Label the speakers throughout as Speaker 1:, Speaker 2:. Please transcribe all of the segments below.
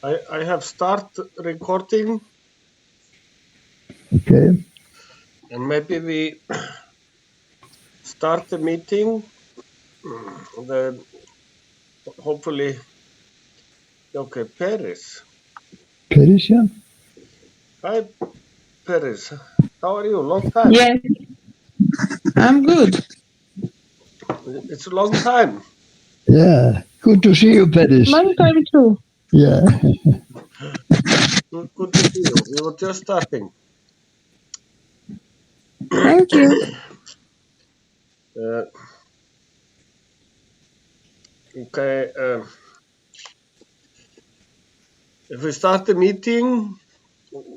Speaker 1: I have started recording.
Speaker 2: Okay.
Speaker 1: And maybe we start the meeting. Then hopefully, okay, Paris.
Speaker 2: Paris, yeah.
Speaker 1: Hi, Paris. How are you? Long time.
Speaker 3: Yes, I'm good.
Speaker 1: It's a long time.
Speaker 2: Yeah. Good to see you, Paris.
Speaker 3: Long time too.
Speaker 2: Yeah.
Speaker 1: Good to see you. We were just starting.
Speaker 3: Thank you.
Speaker 1: Okay. If we start the meeting,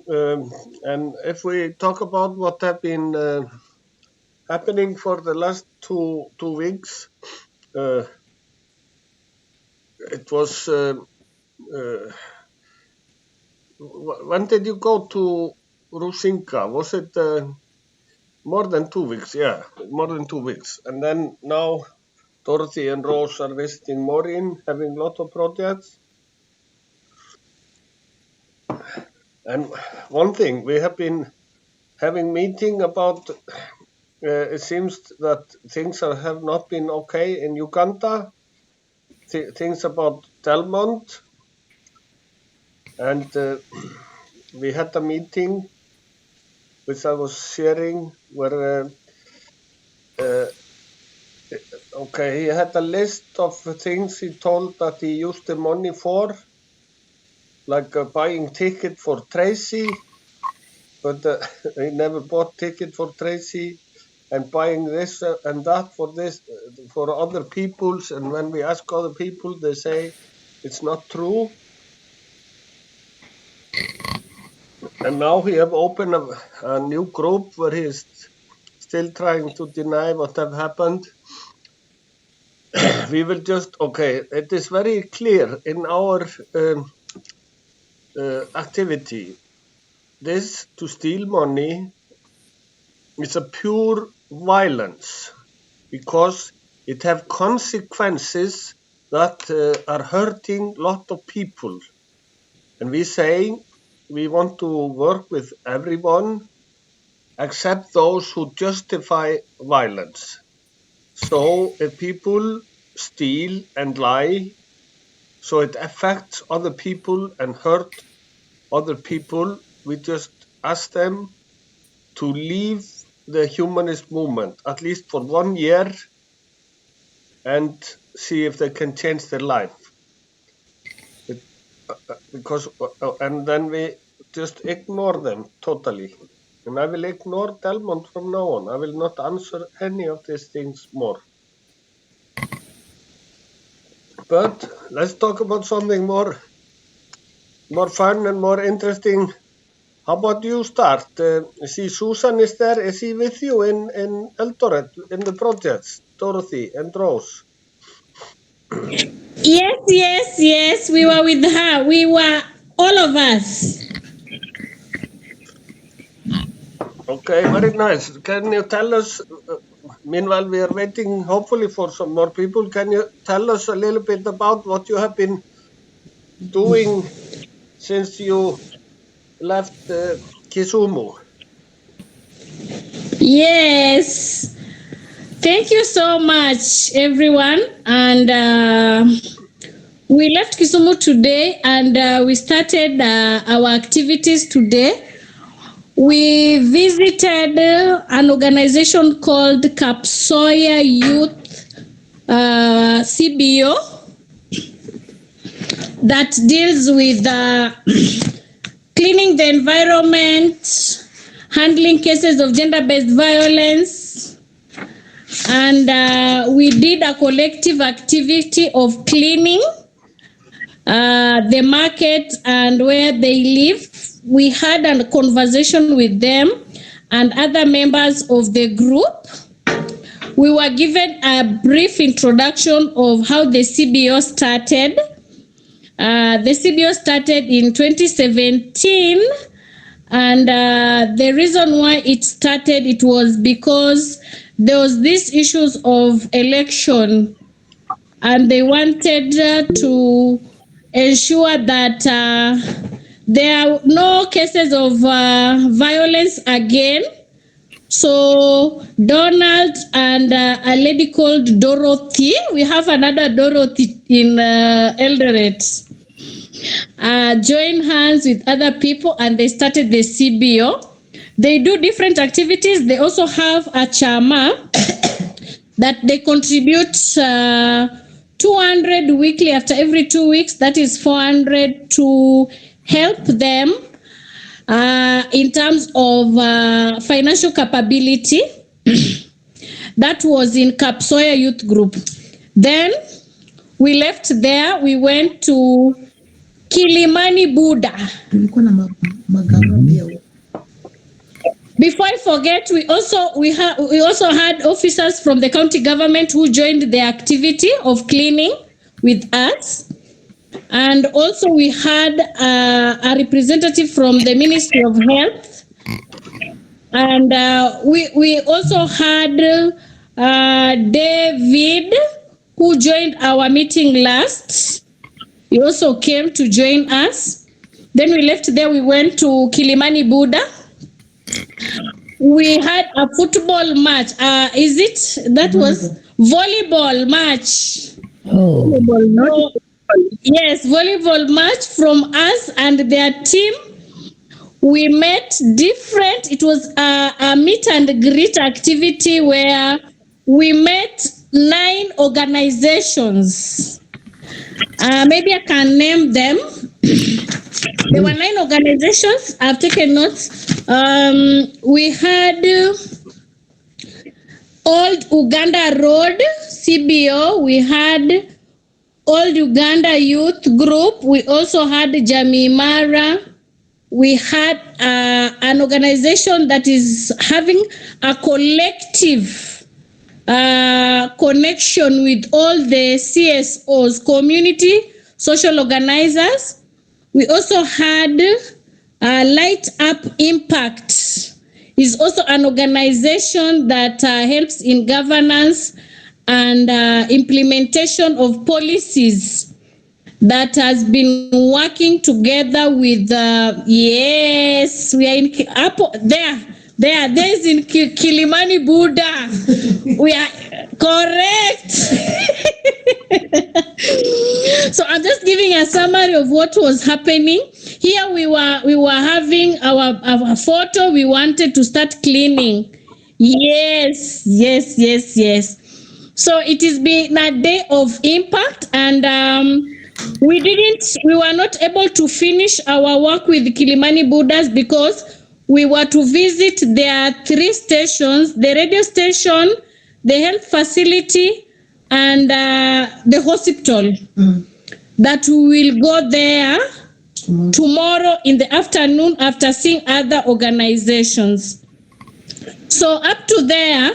Speaker 1: and if we talk about what have been happening for the last two weeks, it was. When did you go to Rusinka? Was it more than 2 weeks? Yeah, more than 2 weeks. And then now Dorothy and Rose are visiting Maureen, having a lot of projects. And one thing, we have been having meeting about, it seems that things have not been okay in Uganda. Things about Delmont. And we had a meeting, which I was sharing, where okay, he had a list of things he told that he used the money for, like buying ticket for Tracy, but he never bought ticket for Tracy, and buying this and that for this for other people's. And when we ask other people, they say it's not true. And now he have opened a new group where he is still trying to deny what have happened. We will just, okay, it is very clear in our activity. This to steal money is a pure violence because it have consequences that are hurting lot of people. And we say we want to work with everyone except those who justify violence. So if people steal and lie, so it affects other people and hurt other people, we just ask them to leave the humanist movement, at least for 1 year, and see if they can change their life. And then we just ignore them totally. And I will ignore Delmont from now on. I will not answer any of these things more. But let's talk about something more fun and more interesting. How about you start? See, Susan is there. Is he with you in Eldoret in the projects? Dorothy and Rose.
Speaker 4: Yes. We were with her. We were all of us.
Speaker 1: Okay, very nice. Can you tell us, meanwhile we are waiting hopefully for some more people, can you tell us a little bit about what you have been doing since you left Kisumu?
Speaker 4: Yes. Thank you so much, everyone. And we left Kisumu today, and we started our activities today. We visited an organization called Kapsoya Youth CBO that deals with cleaning the environment, handling cases of gender-based violence, and we did a collective activity of cleaning the market and where they live. We had a conversation with them and other members of the group. We were given a brief introduction of how the CBO started. The CBO started in 2017, and the reason why it started, it was because there was these issues of election, and they wanted to ensure that there are no cases of violence again. So Donald and a lady called Dorothy, we have another Dorothy in Eldoret, joined hands with other people and they started the CBO. They do different activities. They also have a chama that they contribute 200 weekly after every 2 weeks. That is 400 to help them in terms of financial capability. That was in Kapsoya Youth Group. Then we left there. We went to Kilimani Buddha. Before I forget, we also had officers from the county government who joined the activity of cleaning with us. And also we had a representative from the Ministry of Health. And we also had David, who joined our meeting last. He also came to join us. Then we left there, we went to Kilimani Buddha. We had a football match. That was volleyball match.
Speaker 2: Oh,
Speaker 4: Yes, volleyball match from us and their team. We met different. It was a meet and greet activity where we met 9 organizations. Maybe I can name them. There were 9 organizations. I've taken notes. We had Old Uganda Road, CBO. We had Old Uganda Youth Group. We also had Jamii Mara. We had an organization that is having a collective connection with all the CSOs, community social organizers. We also had Light Up Impact. Is also an organization that helps in governance and implementation of policies that has been working together with yes, we are in there's in Kilimani Buddha. We are correct. So I'm just giving a summary of what was happening. Here we were having our photo. We wanted to start cleaning. Yes. So it has been a day of impact, and we were not able to finish our work with Kilimani Buddhas because we were to visit their 3 stations: the radio station, the health facility, and the hospital. That we will go there tomorrow in the afternoon after seeing other organizations. So up to there,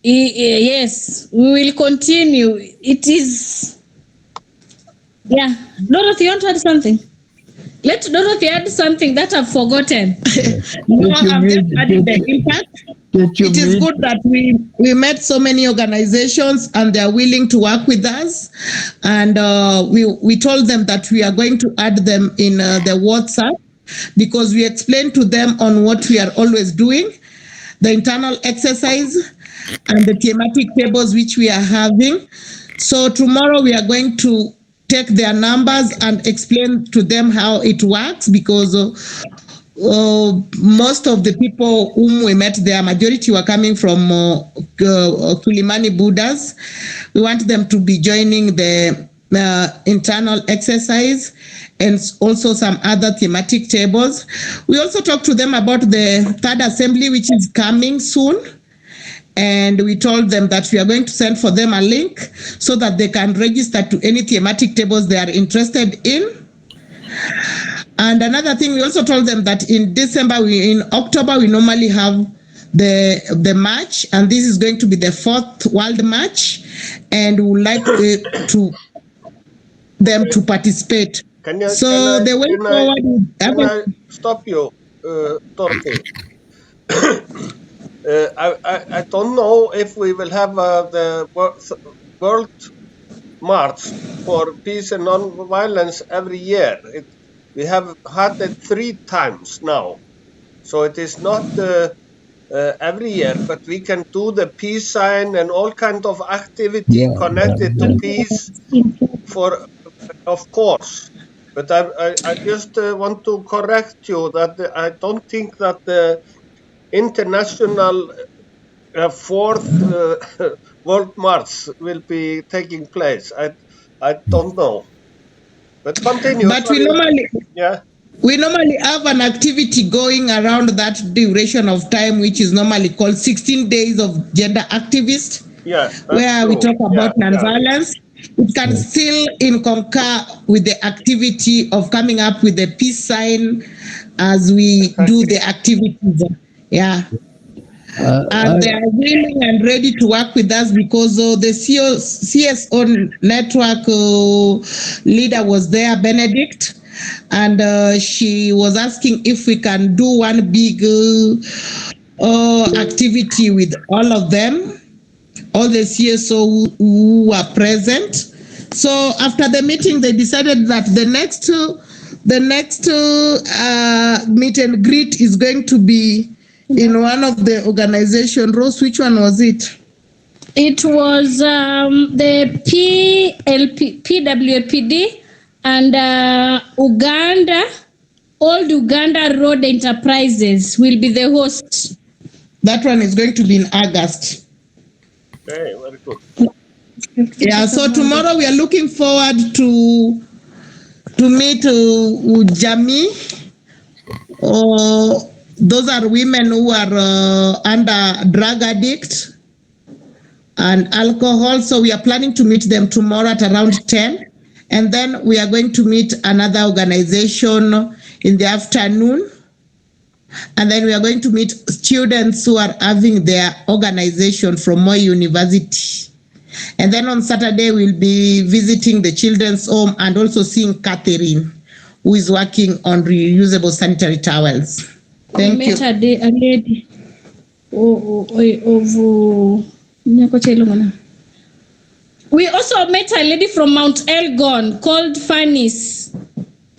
Speaker 4: yes, we will continue. It is, yeah. Dorothy, you want to add something? Let Dorothy add something that I've forgotten.
Speaker 3: No, I've just added the impact. It is good that we met so many organizations and they are willing to work with us. And we told them that we are going to add them in the WhatsApp, because we explained to them on what we are always doing, the internal exercise and the thematic tables which we are having. So tomorrow we are going to take their numbers and explain to them how it works, because most of the people whom we met, their majority were coming from Kilimani Buddhas. We want them to be joining the internal exercise and also some other thematic tables. We also talked to them about the 3rd assembly, which is coming soon. And we told them that we are going to send for them a link so that they can register to any thematic tables they are interested in. And another thing, we also told them that in October, we normally have the match, and this is going to be the 4th World Match, and we would like them to participate.
Speaker 1: Can I stop you, Dorothy? I don't know if we will have the World march for peace and non-violence every year. We have had it 3 times now. So it is not every year, but we can do the peace sign and all kind of activity connected to peace of course. But I just want to correct you that I don't think that the international fourth World March will be taking place. I don't know. But continue.
Speaker 3: But we normally have an activity going around that duration of time, which is normally called 16 days of gender activist.
Speaker 1: Yes,
Speaker 3: where we talk about non-violence. It can still concur with the activity of coming up with a peace sign as we do the activities. Yeah. And they are willing and ready to work with us because the CSO network leader was there, Benedict, and she was asking if we can do one big activity with all of them, all the CSO who are present. So after the meeting, they decided that the next meet and greet is going to be in one of the organization. Rose, which one was it?
Speaker 4: It was the PWPD and Uganda, Old Uganda Road Enterprises will be the host.
Speaker 3: That one is going to be in August.
Speaker 1: Okay, very good.
Speaker 3: Yeah, so tomorrow we are looking forward to meet Ujami. Those are women who are under drug addict and alcohol. So we are planning to meet them tomorrow at around 10. And then we are going to meet another organization in the afternoon. And then we are going to meet students who are having their organization from Moi University. And then on Saturday, we'll be visiting the children's home and also seeing Catherine, who is working on reusable sanitary towels. Thank you.
Speaker 4: A lady we also met a lady from Mount Elgon called Fanis.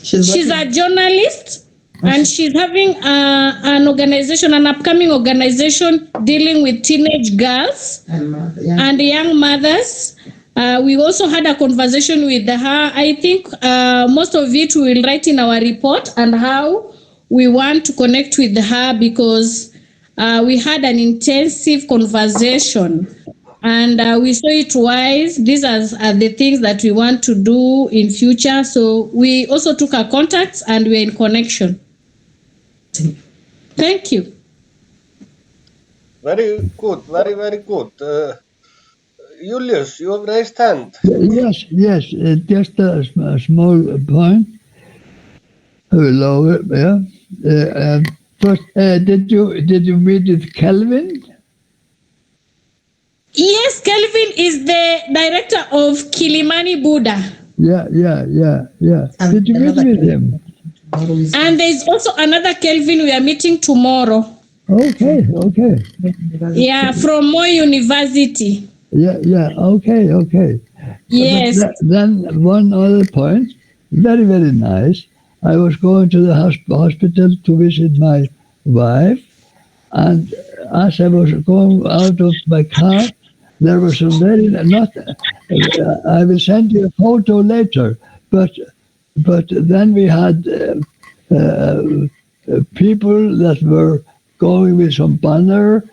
Speaker 4: She's a journalist. And she's having an organization, an upcoming organization dealing with teenage girls and young mothers. We also had a conversation with her. I think most of it we will write in our report and how we want to connect with her because we had an intensive conversation and we saw it wise. These are the things that we want to do in future. So we also took our contacts and we're in connection. Thank you.
Speaker 1: Very good, very, very good. Julius, you have raised hand.
Speaker 2: Yes, just a small point. Hello, yeah. First, did you meet with Kelvin?
Speaker 4: Yes, Kelvin is the director of Kilimani Buddha.
Speaker 2: Yeah. Did you meet with him?
Speaker 4: And there is also another Kelvin we are meeting tomorrow.
Speaker 2: Okay.
Speaker 4: Yeah, from Moi University.
Speaker 2: Yeah. Okay.
Speaker 4: Yes.
Speaker 2: Then one other point, very, very nice. I was going to the hospital to visit my wife, and as I was going out of my car, there was a very I will send you a photo later, but then we had people that were going with some banner.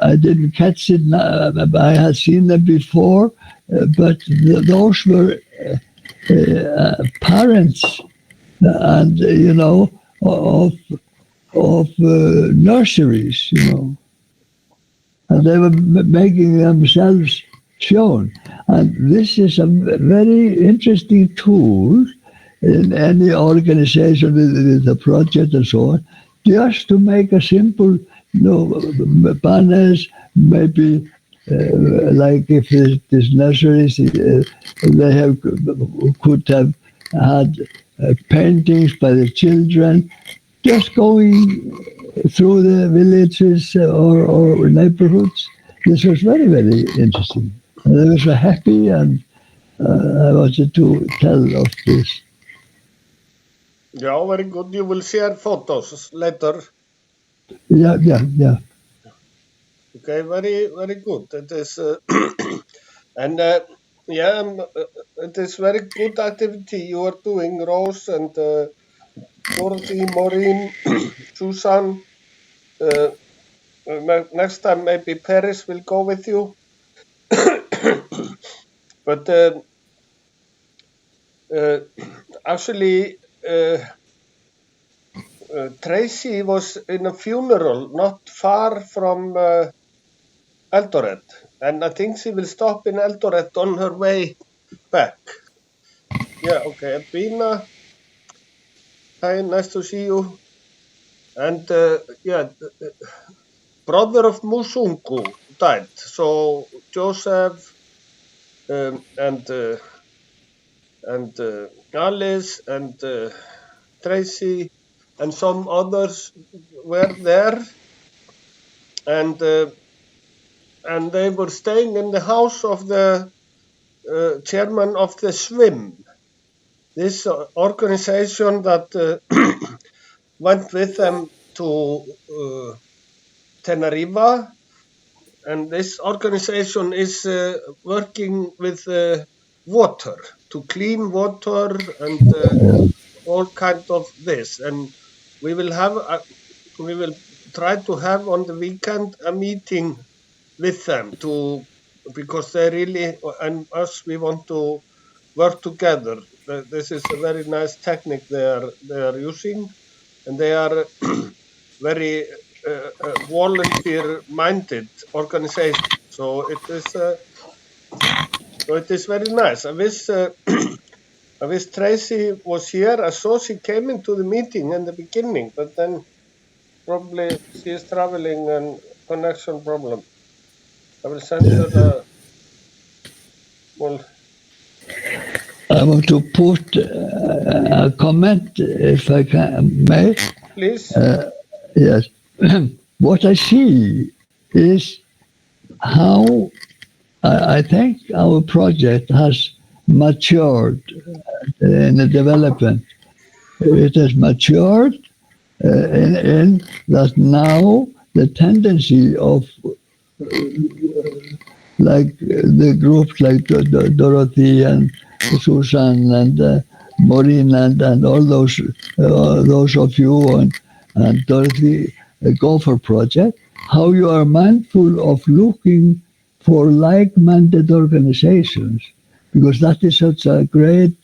Speaker 2: I didn't catch it. I had seen them before, but those were parents, and of nurseries, and they were making themselves shown. And this is a very interesting tool in any organization with a project and so on, just to make a simple banners, maybe like if this nurseries, they could have had paintings by the children, just going through the villages or neighborhoods. This was very, very interesting. they were so happy, and I wanted to tell of this.
Speaker 1: Yeah, very good. You will share photos later.
Speaker 2: Yeah.
Speaker 1: Okay, very good. It is, and it is very good activity you are doing, Rose and Dorothy, Maureen, Susan. Next time maybe Paris will go with you. But actually, Tracy was in a funeral not far from Eldoret, and I think she will stop in Eldoret on her way back. Yeah, okay. Edwina, hi, nice to see you. And brother of Musungu died. So Joseph and Alice and Tracy and some others were there, and they were staying in the house of the chairman of the Swim, this organization that went with them to Tenerife, and this organization is working with water, to clean water and all kind of this. And we will try to have on the weekend a meeting with them because they really, and us, we want to work together. This is a very nice technique they are using, and they are very volunteer minded organization. So it is very nice. I wish Tracy was here. I saw she came into the meeting in the beginning, but then probably she is traveling and connection problem. I will send her well,
Speaker 2: I want to put a comment, if I may.
Speaker 1: please.
Speaker 2: Yes. What I see is how I think our project has matured in the development. It has matured in that now the tendency of like the groups like Dorothy and Susan and Maureen and all those of you and Dorothy Golfer Project, how you are mindful of looking for like-minded organizations, because that is such a great,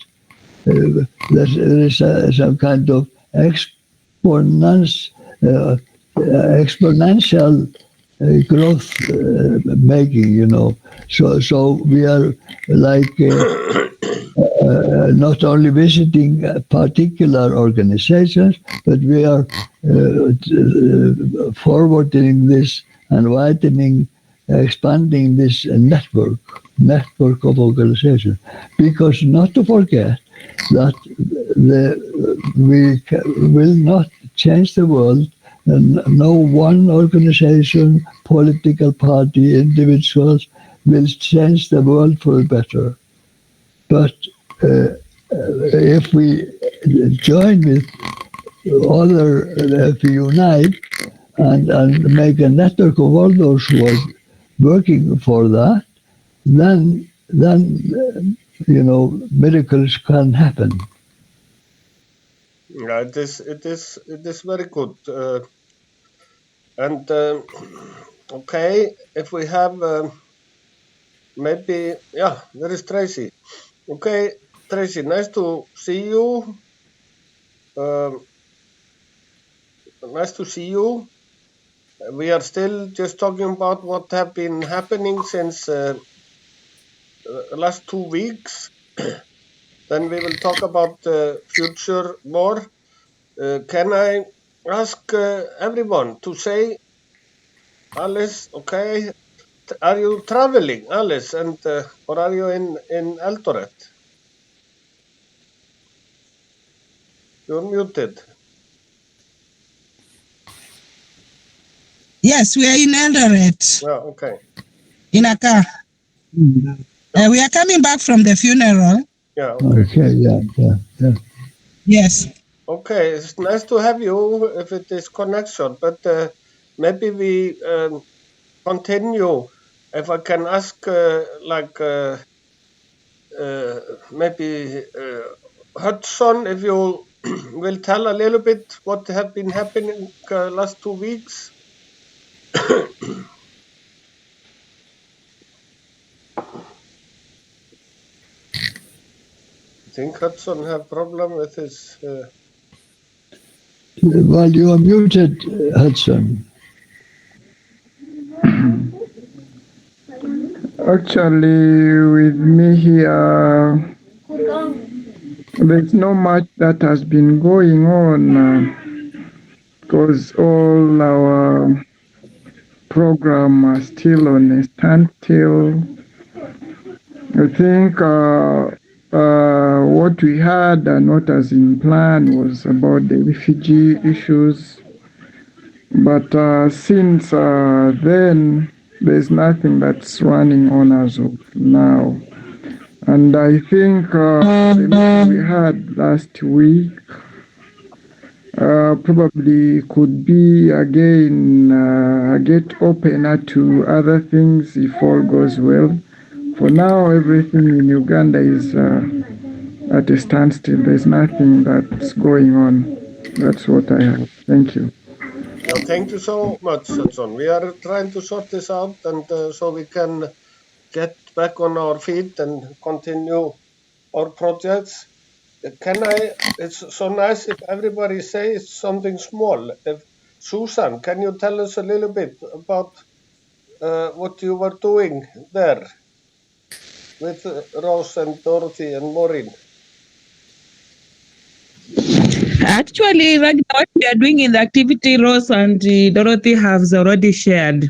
Speaker 2: there is some kind of exponential growth making, So we are like not only visiting particular organizations, but we are forwarding this and widening, expanding this network of organizations. Because not to forget that we will not change the world, and no one organization, political party, individuals will change the world for the better. But if we join with other, if we unite and make a network of all those who are working for that, then miracles can happen.
Speaker 1: Yeah, it is very good. And okay, if we have maybe, yeah, there is Tracy. Okay, Tracy, nice to see you. Nice to see you. We are still just talking about what have been happening since last 2 weeks. Then we will talk about the future more. Can I ask everyone to say, Alice, okay, are you traveling, Alice, and or are you in Eldoret? You're muted.
Speaker 3: Yes, we are in Eldoret,
Speaker 1: Yeah, okay.
Speaker 3: in a car. We are coming back from the funeral.
Speaker 1: Yeah, okay.
Speaker 2: Okay, yeah.
Speaker 3: Yes.
Speaker 1: Okay, it's nice to have you if it is connection, but maybe we continue. If I can ask, maybe Hudson, if you will tell a little bit what have been happening last 2 weeks. I think Hudson have problem with his.
Speaker 2: Well, you are muted, Hudson.
Speaker 5: Actually, with me here, there's not much that has been going on because all our program are still on a standstill. I think what we had and what has in plan was about the refugee issues. But since then, there's nothing that's running on as of now. And I think the meeting we had last week probably could be again get opener to other things if all goes well. For now, everything in Uganda is at a standstill. There's nothing that's going on. That's what I have. Thank you.
Speaker 1: Yeah, thank you so much, Hudson. We are trying to sort this out, and so we can get back on our feet and continue our projects. It's so nice if everybody says something small. If Susan, can you tell us a little bit about what you were doing there with Rose and Dorothy and Maureen?
Speaker 6: Actually, right now, what we are doing in the activity, Rose and Dorothy have already shared.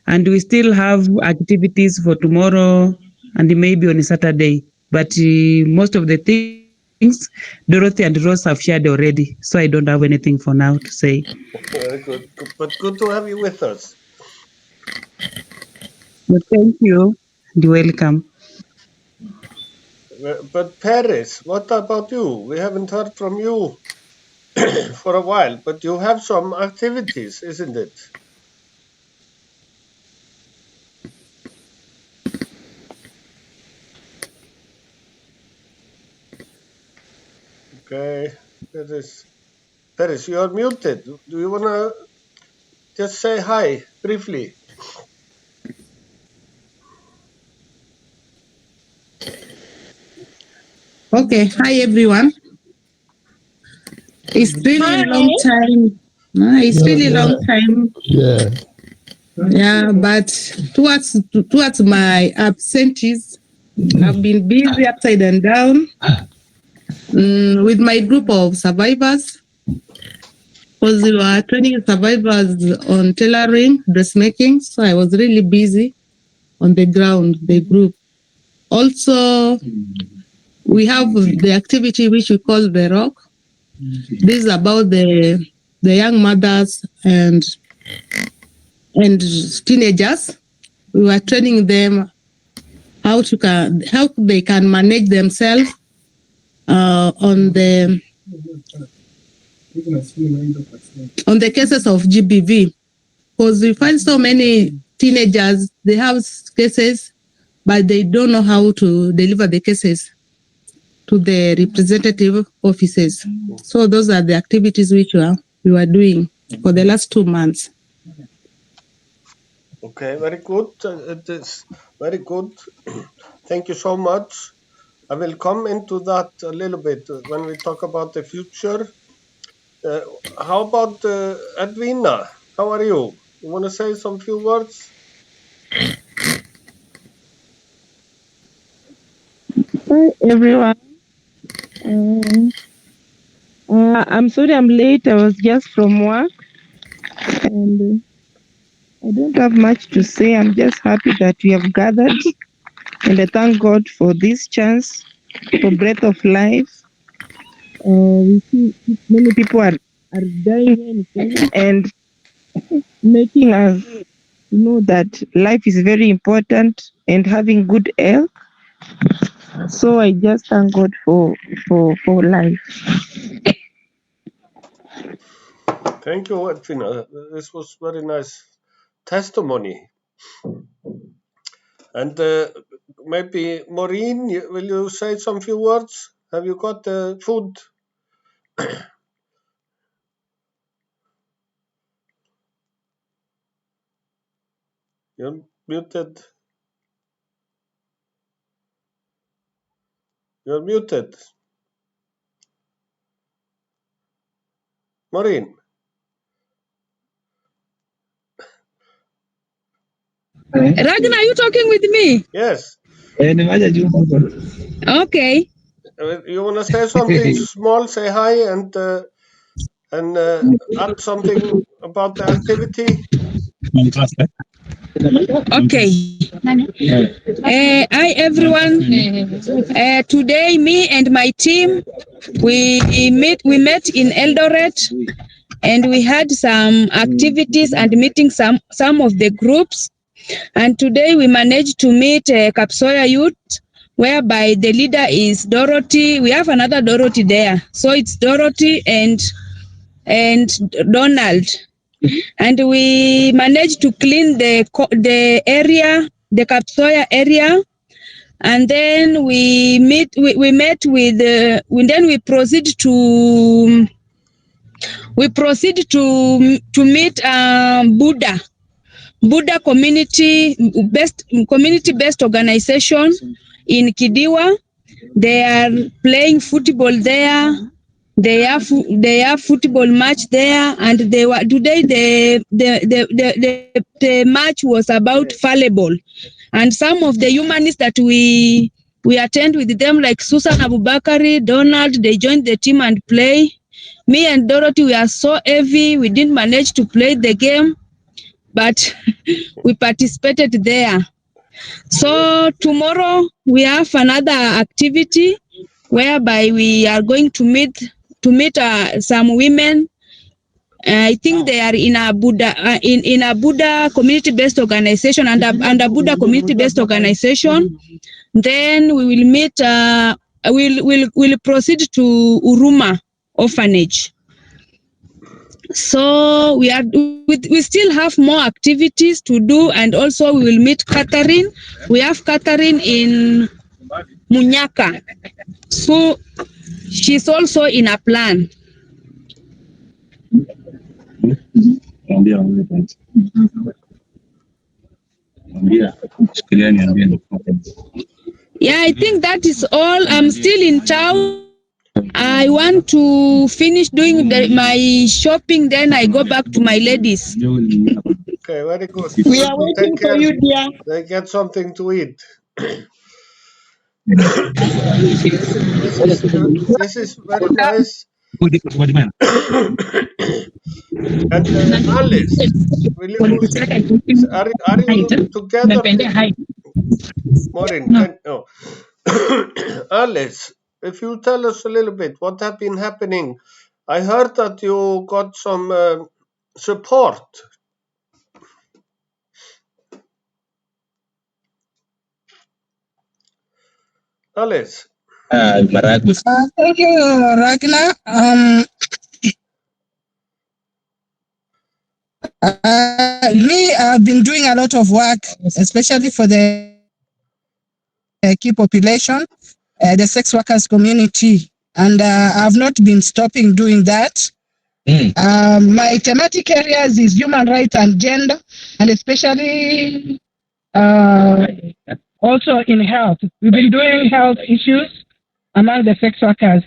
Speaker 6: And we still have activities for tomorrow and maybe on a Saturday. But most of the things Dorothy and Rose have shared already. So I don't have anything for now to say.
Speaker 1: Very good, but good to have you with us.
Speaker 6: But thank you and welcome.
Speaker 1: But Paris, what about you? We haven't heard from you for a while, but you have some activities, isn't it? Okay, Paris, you are muted. Do you want to just say hi briefly?
Speaker 3: Okay. Hi, everyone. It's really long time. It's really long time.
Speaker 2: Yeah.
Speaker 3: Yeah, but towards my absentees, I've been busy upside and down with my group of survivors because we were training survivors on tailoring, dressmaking. So I was really busy on the ground, the group. Also, we have the activity which we call the rock. This is about the young mothers and teenagers. We were training them how they can manage themselves on the cases of GBV, because we find so many teenagers, they have cases, but they don't know how to deliver the cases to the representative offices. So those are the activities which we were doing for the last 2 months.
Speaker 1: Okay, very good. It is very good. Thank you so much. I will come into that a little bit when we talk about the future. How about Edwina? How are you? You want to say some few words?
Speaker 7: Hi everyone. I'm sorry I'm late. I was just from work and I don't have much to say. I'm just happy that we have gathered and I thank God for this chance, for breath of life. We see many people are dying in Kenya and making us to know that life is very important and having good health. So I just thank God for life.
Speaker 1: Thank you, Edwina. This was very nice testimony. And maybe Maureen, will you say some few words? Have you got the food? You're muted. You're muted. Maureen.
Speaker 6: Ragnar, are you talking with me?
Speaker 1: Yes.
Speaker 6: Okay.
Speaker 1: You want to say something small? Say hi and add something about the activity.
Speaker 6: Okay. Hi everyone. Today, me and my team, we met in Eldoret, and we had some activities and meeting some of the groups. And today we managed to meet Kapsoya Youth, whereby the leader is Dorothy. We have another Dorothy there, so it's Dorothy and Donald. And we managed to clean the area, the Kapsoya area, and then we met with then we proceed to meet Buddha community based organization in Kidiwa. They are playing football there. They have football match there, and they were today the match was about volleyball, and some of the humanists that we attend with them, like Susan Abubakari, Donald, they joined the team and play. Me and Dorothy, we are so heavy, we didn't manage to play the game, but we participated there. So tomorrow we have another activity whereby we are going to meet some women. I think they are in a Buddha in a Buddha community-based organization, under Buddha community-based organization. Then we will meet. We'll proceed to Uruma orphanage. So we still have more activities to do, and also we will meet Catherine. We have Catherine in Munyaka, so she's also in a plan. Yeah, I think that is all. I'm still in town. I want to finish doing my shopping, then I go back to my ladies.
Speaker 1: Okay, very good.
Speaker 3: We are waiting for you, dear.
Speaker 1: They get something to eat. This is very nice. And Alice, will you, are you together? Maureen, Alice, if you tell us a little bit what have been happening. I heard that you got some support. Alice.
Speaker 3: Thank you, Ragnar. I've been doing a lot of work, especially for the key population, the sex workers community, and I've not been stopping doing that. My thematic areas is human rights and gender, and especially also in health. We've been doing health issues among the sex workers,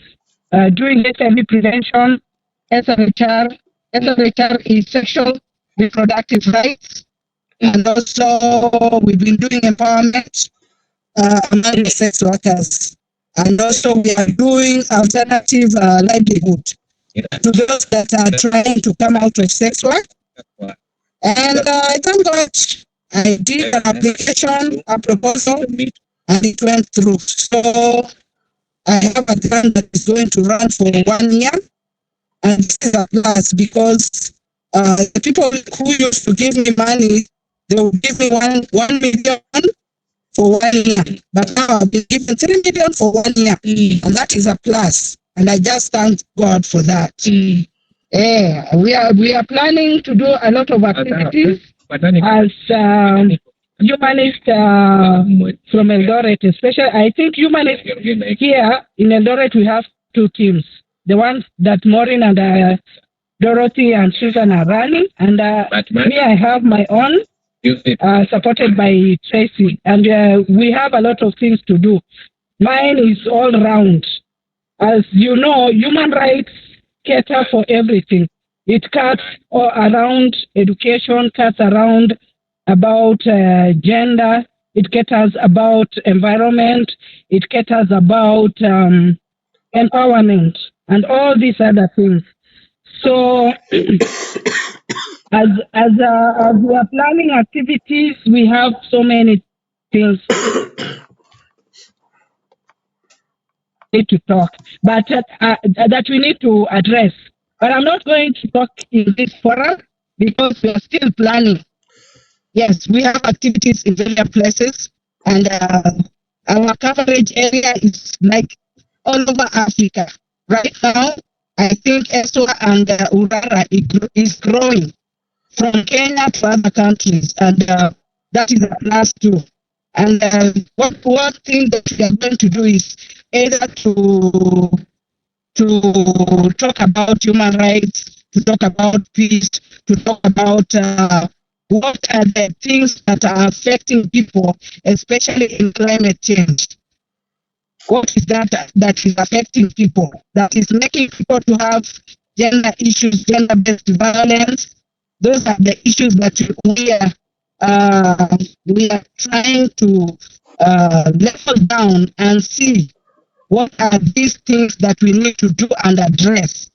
Speaker 3: doing HIV prevention, SRHR. SRHR is sexual reproductive rights, and also we've been doing empowerment among the sex workers. And also we are doing alternative livelihood to those that are trying to come out of sex work. And I thank God I did an application, a proposal, and it went through. So I have a grant that is going to run for 1 year, and this is a plus because the people who used to give me money, they will give me 1 million for 1 year. But now I've been given 3 million for 1 year. And that is a plus. And I just thank God for that. We are planning to do a lot of activities as humanists from Eldoret, especially. I think humanists here in Eldoret, we have 2 teams. The ones that Maureen and Dorothy and Susan are running, and me, I have my own, supported by Tracy, and we have a lot of things to do. Mine is all round. As you know, human rights cater for everything. It cuts all around education, cuts around about gender, it caters about environment, it caters about empowerment, and all these other things. So, as we are planning activities, we have so many things need to talk, but that we need to address. But I'm not going to talk in this forum because we are still planning. Yes, we have activities in various places, and our coverage area is like all over Africa. Right now, I think ESWA and Urara is growing from Kenya to other countries, and that is a plus too. And one thing that we are going to do is either to talk about human rights, to talk about peace, to talk about what are the things that are affecting people, especially in climate change. What is that is affecting people, that is making people to have gender issues, gender-based violence? Those are the issues that we are trying to level down and see what are these things that we need to do and address.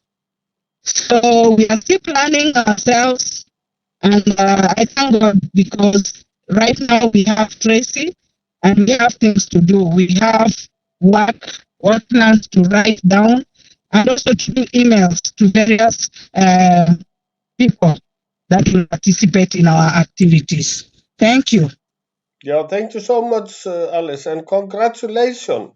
Speaker 3: So we are still planning ourselves, and I thank God because right now we have Tracy and we have things to do. We have work plans to write down, and also to do emails to various people that will participate in our activities. Thank you.
Speaker 1: Yeah, thank you so much, Alice, and congratulations.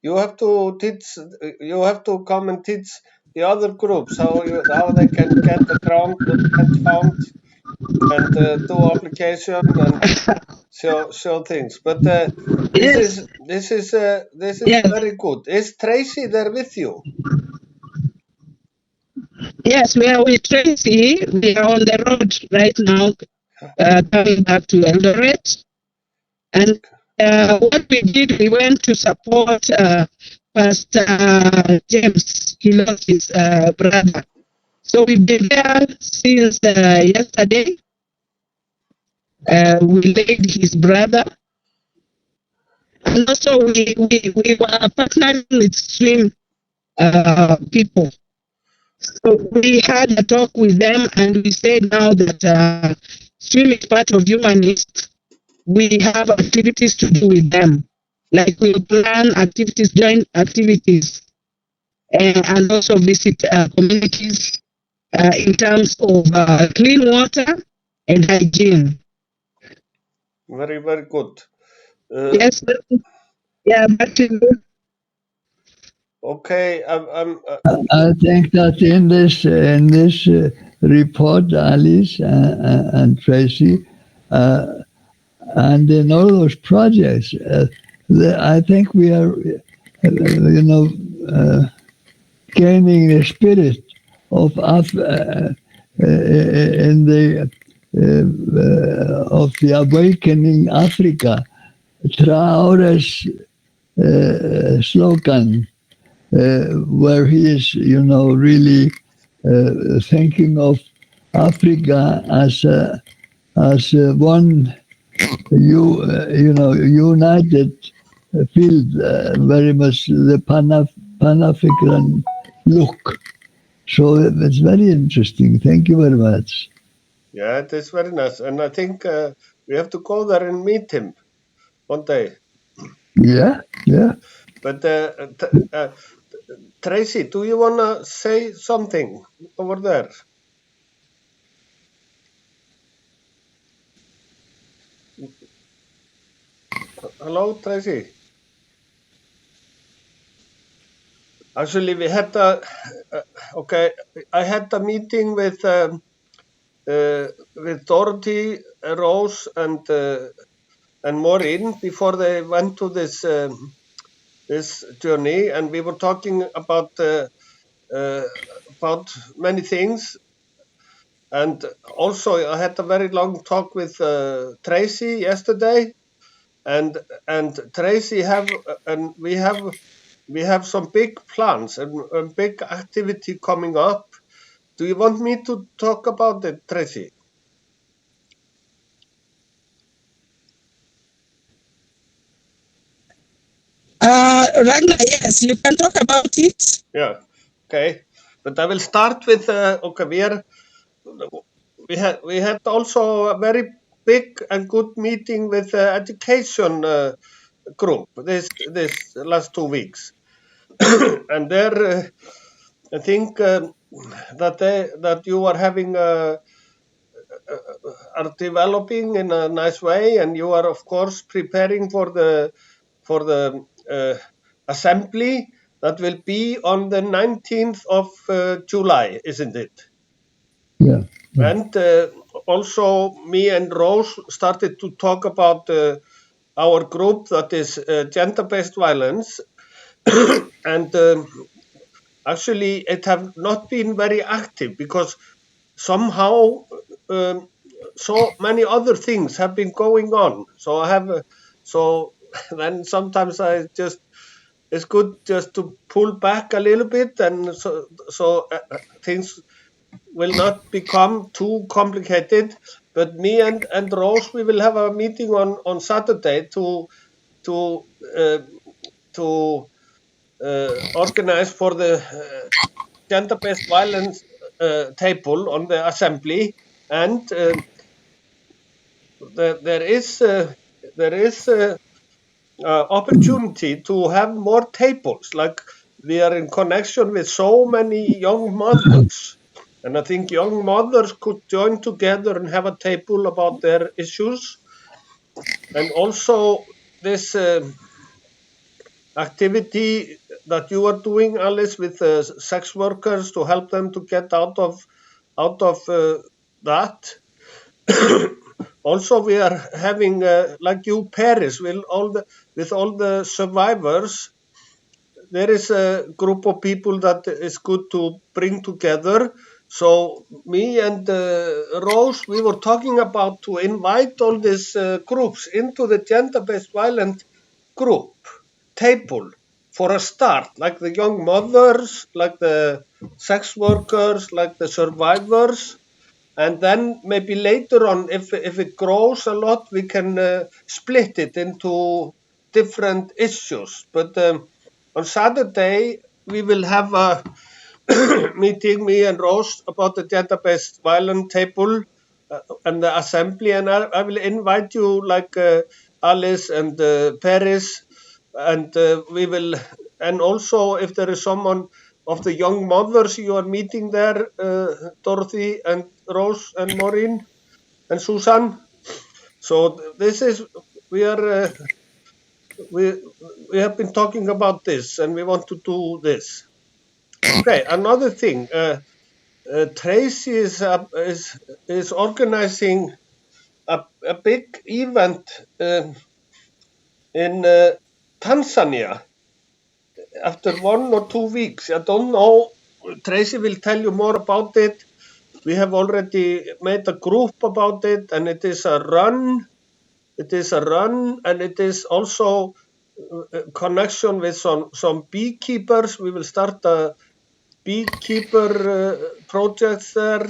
Speaker 1: You have to teach. You have to come and teach the other groups how they can get the grant fund and do application and show things. But this is
Speaker 3: Yes.
Speaker 1: very good. Is Tracy there with you?
Speaker 3: Yes, we are with Tracy. We are on the road right now, coming back to Eldoret. And what we did, we went to support Pastor James. He lost his brother. So we've been there since yesterday. We laid his brother. And also we were partnering with swim people. So we had a talk with them, and we said now that swim is part of humanist. We have activities to do with them, like we plan activities, joint activities, and also visit communities in terms of clean water and hygiene.
Speaker 1: Very, very good.
Speaker 3: Yes, yeah, back to you.
Speaker 1: Okay,
Speaker 2: I think that in this report, Alice and Tracy, and in all those projects, I think we are, gaining the spirit of in the of the awakening Africa. Traore's slogan, where he is, really thinking of Africa as one, united field, very much the Pan-African look. So it's very interesting. Thank you very much.
Speaker 1: yeah, it is very nice, and I think we have to go there and meet him one day.
Speaker 2: Yeah.
Speaker 1: But Tracy, do you want to say something over there? Hello, Tracy. Actually, we had a I had a meeting with Dorothy, Rose, and Maureen before they went to this journey, and we were talking about many things. And also, I had a very long talk with Tracy yesterday, and Tracy and we have some big plans and big activity coming up. Do you want me to talk about it, Tracy?
Speaker 3: Ragnar, yes, you can talk about it.
Speaker 1: Yeah. Okay. But I will start with we had also a very big and good meeting with the education group this last 2 weeks, and there I think that you are having are developing in a nice way, and you are of course preparing for the assembly that will be on the 19th of July, isn't it?
Speaker 2: Yeah.
Speaker 1: And also me and Rose started to talk about our group that is gender-based violence, and actually it have not been very active because somehow um, so many other things have been going on. So I have so then sometimes I just it's good just to pull back a little bit, and so things will not become too complicated. But me and Rose, we will have a meeting on Saturday to uh, to organize for the gender-based violence table on the assembly, and there is opportunity to have more tables. Like we are in connection with so many young mothers, and I think young mothers could join together and have a table about their issues, and also this activity that you are doing, Alice, with sex workers to help them to get out of that. Also, we are having like you, Paris, with all the survivors. There is a group of people that is good to bring together. So me and Rose, we were talking about to invite all these groups into the gender-based violence group table for a start, like the young mothers, like the sex workers, like the survivors, and then maybe later on, if it grows a lot, we can split it into different issues. But on Saturday we will have a meeting, me and Rose, about the gender-based violence table and the assembly, and I will invite you, like Alice and Paris, and we will, and also if there is someone of the young mothers you are meeting there, Dorothy and Rose and Maureen and Susan. So this is we are we we have been talking about this, and we want to do this. Okay, another thing. Tracy is organizing a big event in Tanzania after 1 or 2 weeks. I don't know. Tracy will tell you more about it. We have already made a group about it, and it is a run. It is a run, and it is also connection with some beekeepers. We will start a beekeeper project there,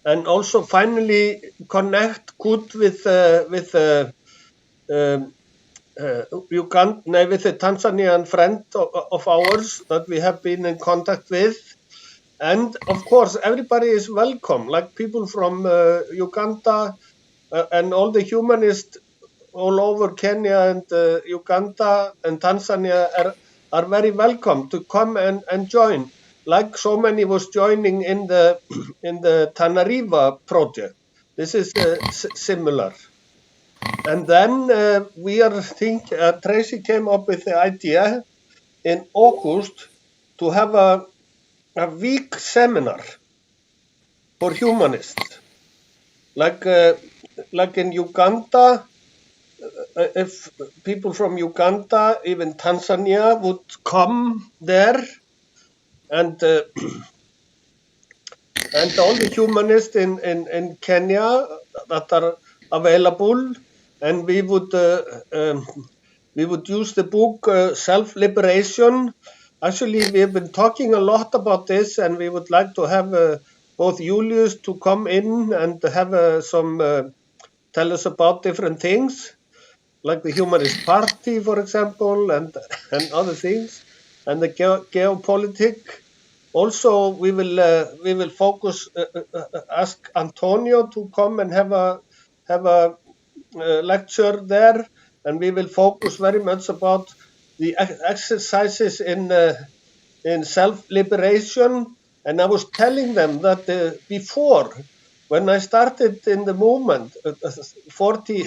Speaker 1: and also finally connect good with um, Uganda, with a Tanzanian friend of ours that we have been in contact with. And of course, everybody is welcome, like people from Uganda and all the humanists all over Kenya and Uganda and Tanzania are very welcome to come and join. Like so many was joining in the in the Tanariva project. This is similar. And then we are thinking, Tracy came up with the idea in August to have a week seminar for humanists. Like in Uganda, if people from Uganda, even Tanzania, would come there, and all the humanists in Kenya that are available, and we would use the book Self-Liberation. Actually, we have been talking a lot about this, and we would like to have both Julius to come in and have tell us about different things, like the Humanist Party, for example, and other things, and the geopolitic. Also, we will focus, ask Antonio to come and have a lecture there, and we will focus very much about the exercises in self-liberation. And I was telling them that before, when I started in the movement 40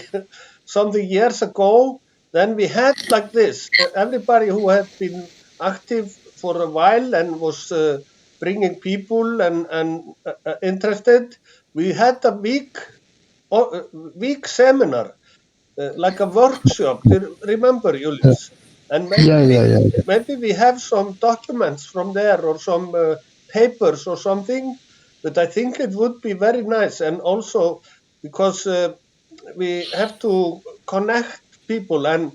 Speaker 1: something years ago, then we had like this. Everybody who had been active for a while and was bringing people and interested, we had a week seminar, like a workshop. Do you remember, Julius? And maybe we have some documents from there or some papers or something. But I think it would be very nice, and also because we have to connect people, and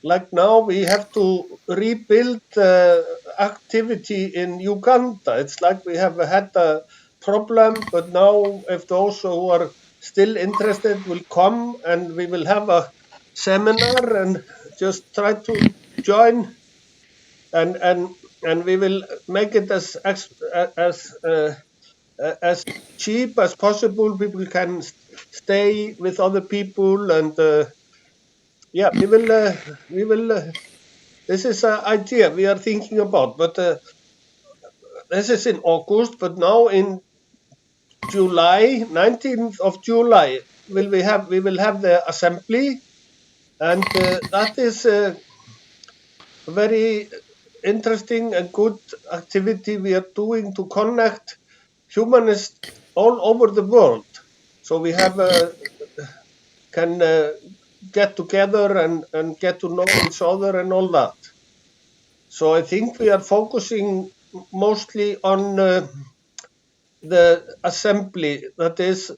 Speaker 1: like now we have to rebuild activity in Uganda. It's like we have had a problem, but now if those who are still interested will come, and we will have a seminar and just try to join, and we will make it as cheap as possible. People can stay with other people, and yeah, we will. This is an idea we are thinking about, but this is in August. But now in July, 19th of July, we will have the assembly, and that is a very interesting and good activity we are doing to connect humanists all over the world. So we have can get together and get to know each other and all that. So I think we are focusing mostly on the assembly. That is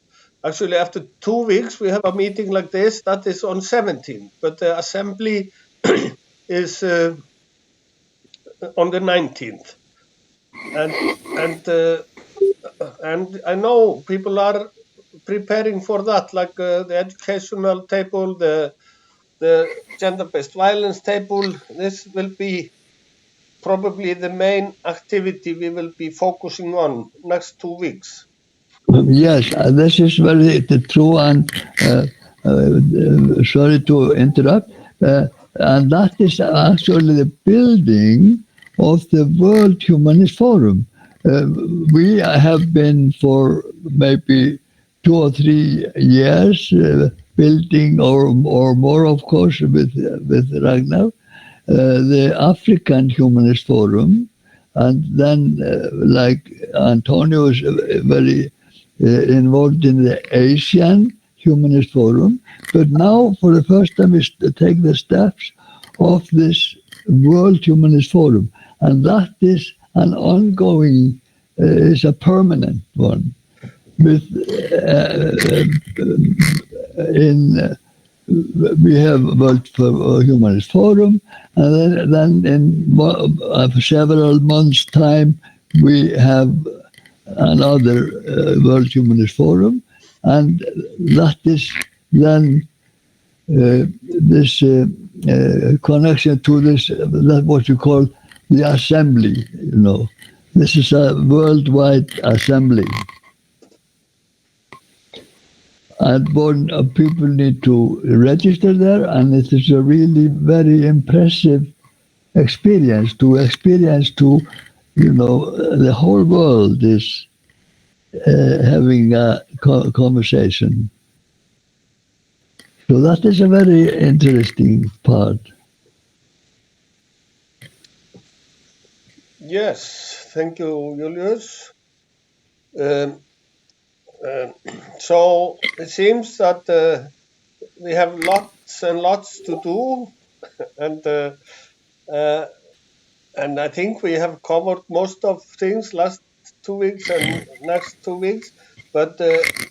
Speaker 1: actually after 2 weeks we have a meeting like this. That is on 17th, but the assembly is on the 19th, and I know people are preparing for that, like the educational table, the gender-based violence table. This will be probably the main activity we will be focusing on next 2 weeks.
Speaker 2: Yes, this is very true, and sorry to interrupt. And that is actually the building of the World Humanist Forum. We have been for maybe 2 or 3 years building, or more, of course, with Ragnar, the African Humanist Forum, and then like Antonio is very involved in the Asian Humanist Forum, but now for the first time we take the steps of this World Humanist Forum, and that is an ongoing, is a permanent one. With we have World Humanist Forum, and then in several months' time we have another World Humanist Forum, and that is then this connection to this, that what you call the assembly. This is a worldwide assembly, and when people need to register there, and it is a really very impressive experience to the whole world is having a conversation. So that is a very interesting part.
Speaker 1: Yes, thank you, Julius. So it seems that we have lots and lots to do, and I think we have covered most of things last 2 weeks and next 2 weeks. But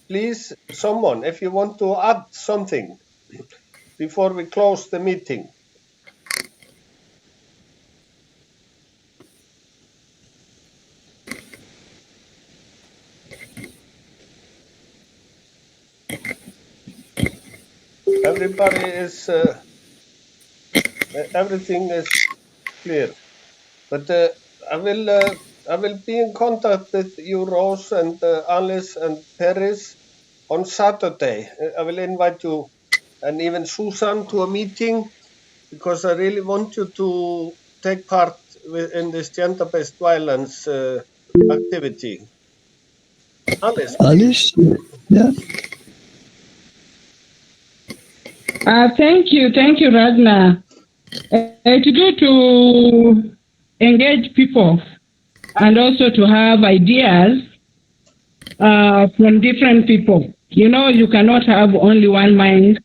Speaker 1: please, someone, if you want to add something before we close the meeting. Everybody is, everything is clear. But I will be in contact with you, Rose, and Alice and Paris on Saturday. I will invite you and even Susan to a meeting because I really want you to take part in this gender-based violence activity. Alice, please.
Speaker 2: Alice? Yeah.
Speaker 6: Thank you, Ragnar. It's good to engage people and also to have ideas from different people. You know, you cannot have only one mind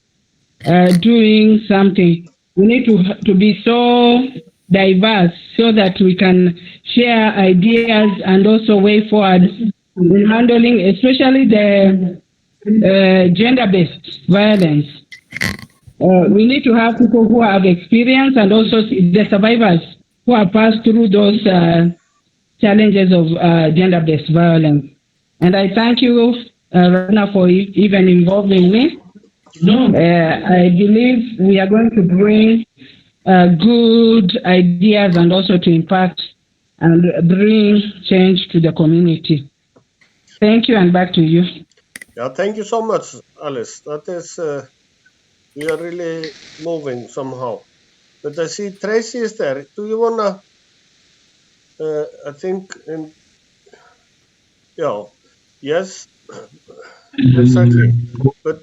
Speaker 6: doing something. We need to be so diverse so that we can share ideas and also way forward in handling, especially the gender-based violence. We need to have people who have experience and also the survivors who have passed through those challenges of gender-based violence. And I thank you, Rana, for even involving me. I believe we are going to bring good ideas and also to impact and bring change to the community. Thank you, and back to you.
Speaker 1: Yeah, thank you so much, Alice. That is, we are really moving somehow. But I see Tracy is there. Do you wanna? I think yes, exactly. But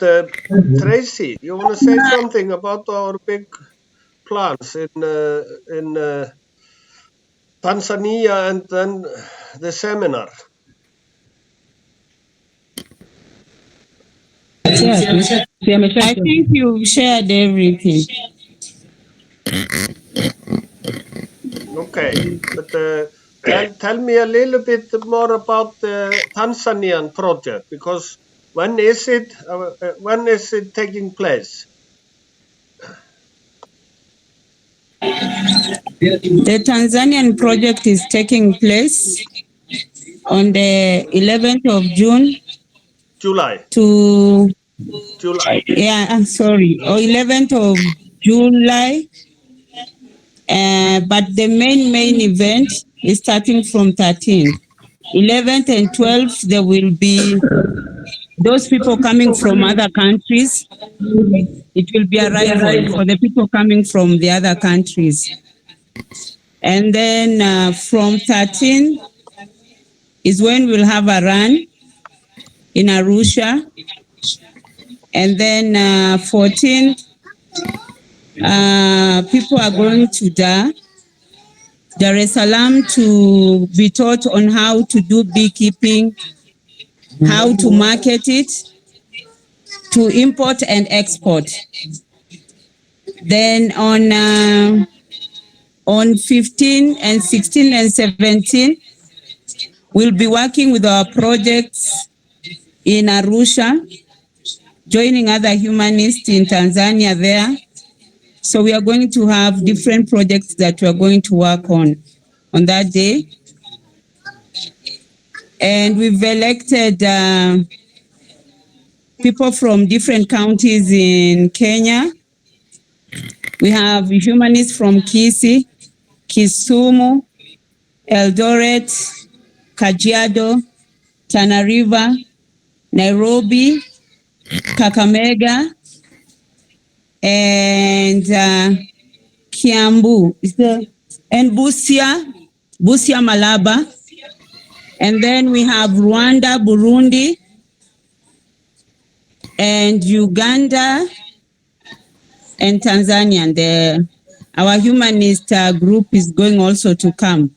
Speaker 1: Tracy, you wanna say something about our big plans in Tanzania and then the seminar?
Speaker 6: I think you've shared everything.
Speaker 1: Okay, but tell me a little bit more about the Tanzanian project because when is it taking place?
Speaker 6: The Tanzanian project is taking place on the 11th of June
Speaker 1: July.
Speaker 6: to,
Speaker 1: July.
Speaker 6: I'm sorry, or 11th of July. But the main event is starting from 13th. 11th and 12th, there will be those people coming from other countries. It will be a arrival for the people coming from the other countries. And then from 13 is when we'll have a run in Arusha. And then 14, people are going to Dar es Salaam to be taught on how to do beekeeping, how to market it, to import and export. Then on 15 and 16 and 17, we'll be working with our projects in Arusha, joining other humanists in Tanzania there. So we are going to have different projects that we are going to work on that day. And we've elected people from different counties in Kenya. We have humanists from Kisii, Kisumu, Eldoret, Kajiado, Tana River, Nairobi, Kakamega, and Kiambu. And Busia Malaba. And then we have Rwanda, Burundi, and Uganda, and Tanzania. And our humanist group is going also to come.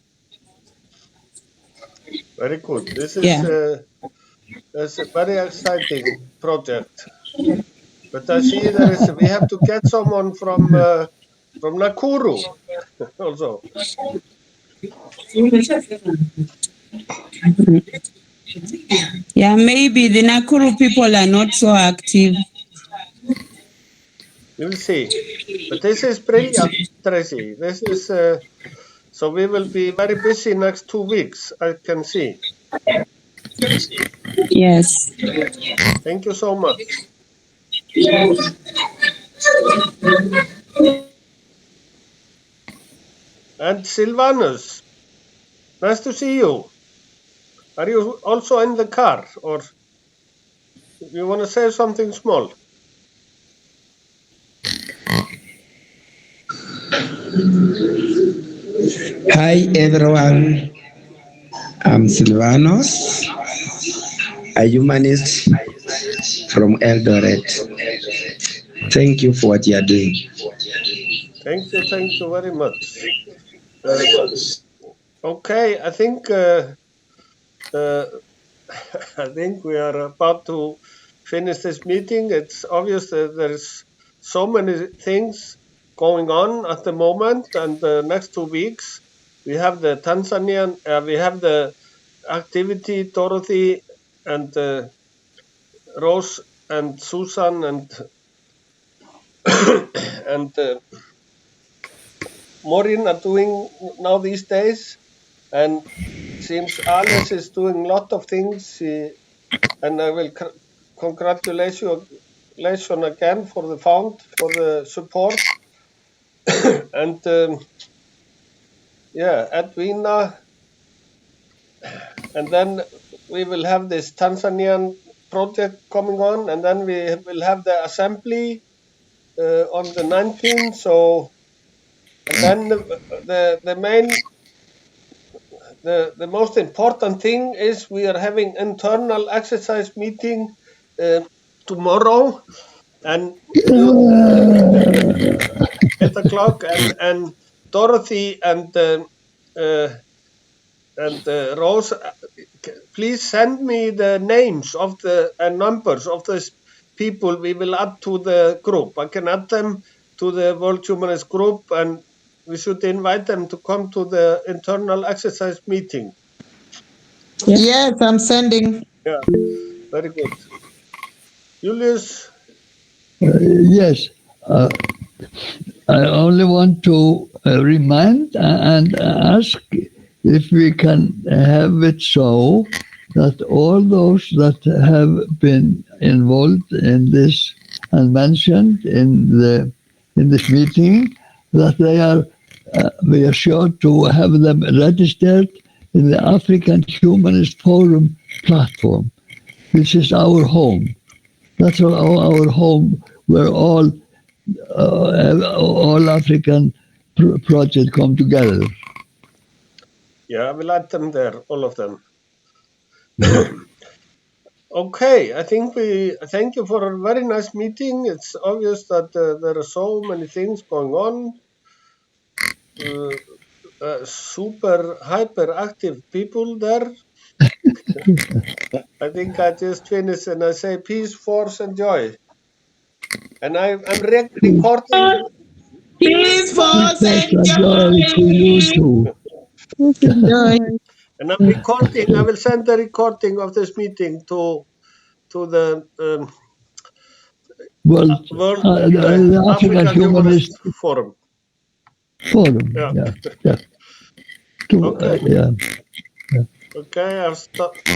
Speaker 1: Very good. This is
Speaker 6: Yeah.
Speaker 1: it's a very exciting project. But I see we have to get someone from Nakuru also.
Speaker 6: Yeah, maybe the Nakuru people are not so active.
Speaker 1: We will see. But this is brilliant, Tracy. This is so we will be very busy next 2 weeks. I can see.
Speaker 6: Yes.
Speaker 1: Thank you so much. And Silvanus, nice to see you. Are you also in the car, or you want to say something small?
Speaker 8: Hi everyone, I'm Silvanos, a humanist from Eldoret. Thank you for what you are doing.
Speaker 1: Thank you very much. Okay, I think I think we are about to finish this meeting. It's obvious that there's so many things going on at the moment, and the next 2 weeks we have the Tanzanian, we have the activity, Dorothy and Rose and Susan and and Maureen are doing now these days, and seems Alice is doing a lot of things. And I will congratulate you again for the fund, for the support, and yeah, Edwina, and then we will have this Tanzanian project coming on, and then we will have the assembly on the 19th. So, and then the most important thing is we are having internal exercise meeting tomorrow, and 8 o'clock, and Dorothy and Rose, please send me the names of the and numbers of the people we will add to the group. I can add them to the World Humanist group, and we should invite them to come to the internal exercise meeting.
Speaker 3: Yes, I'm sending.
Speaker 1: Yeah, very good. Julius?
Speaker 2: Yes. I only want to remind and ask if we can have it so that all those that have been involved in this and mentioned in this meeting, that we are sure to have them registered in the African Humanist Forum platform. This is our home. That's our home, where all African projects come together.
Speaker 1: Yeah, I will add them there, all of them. Okay, I think thank you for a very nice meeting. It's obvious that there are so many things going on. Super hyper active people there. I think I just finished and I say peace, force, and joy. And I'm recording.
Speaker 3: Peace, force, and
Speaker 2: Joy to you too.
Speaker 3: joy.
Speaker 1: And I'm recording. I will send the recording of this meeting to the
Speaker 2: World the African
Speaker 1: African Humanist
Speaker 2: Humanist
Speaker 1: Forum.
Speaker 2: Forum.
Speaker 1: Yeah.
Speaker 2: Yeah.
Speaker 1: Okay.
Speaker 2: Yeah.
Speaker 1: Okay. I've stopped.